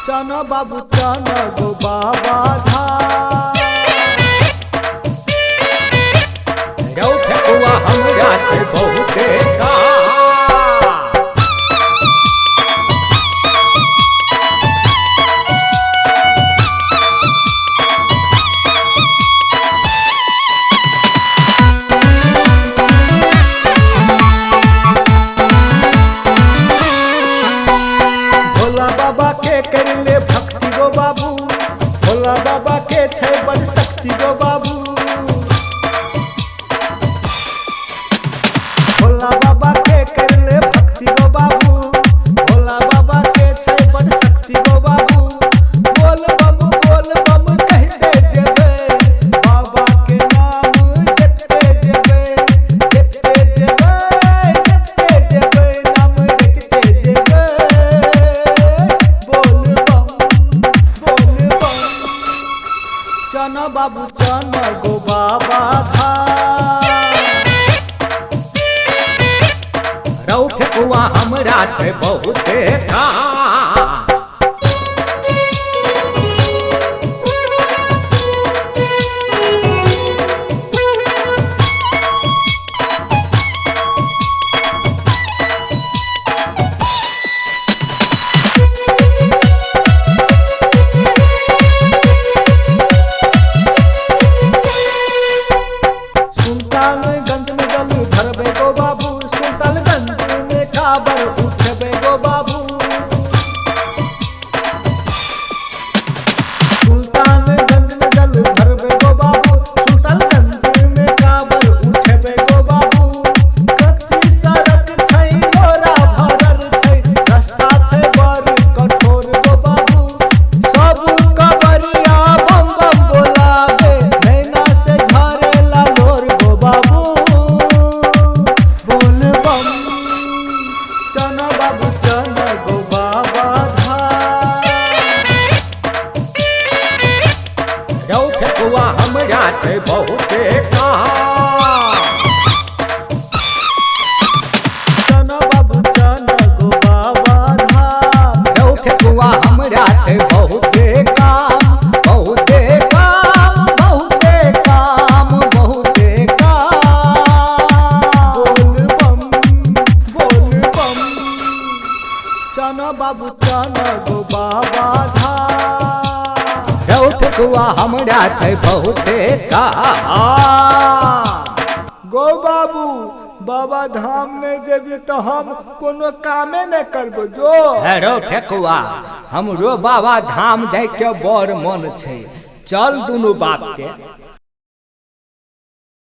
चन बाबू चन गो बाबा धाम रौ फेकुआ हमरा छै बहुते काम भोला बाबा के करले भक्ति गो बाबू भोला बाबा के छै बड़ शक्ति गो बाबू भोला बाबा के करले भक्ति गो बाबू भोला बाबा के छै बड़ शक्ति गो बाबू बोल बम कहते जेबे बाबा के नाम जपते जेबे जपते जेबे जपते जेबे नाम रटते जेबे बोल बम चन बाबू चन गो बाबा धाम रौ फेकुआ हमरा छै बहुते काम सुल्तानगंज में जल भरबे गो बाबू सुल्तानगंज में काबर उठबे गो बाबू सुल्तानगंज में जल भरबे गो बाबू सुल्तानगंज में काबर उठबे गो बाबू कच्ची सड़क छै गोरा भरल छै रास्ता छै बड़ कठोर गो बाबू सब कबरिया बम बम बोलाबे नैना से झरेला लोर गो बाबू बोल बम चन बाबू चन गो बाबा धाम रौ फेकुआ हमरा छै बहुते काम चन बाबू चन गो बाबा धाम रौ फेकुआ हमरा छै बहुते काम बहुते काम बहुते काम बहुते काम बोल बम चन बाबू चन गो बाबा धाम रौ फेकुआ हमरा छै बहुते काम गो बाबू बाबा धाम में जेबी तो हम कोनो कामे न करबो जो रौ फेकुआ हमरो बाबा धाम जाय के बड़ मन छै चल दुनू बाप के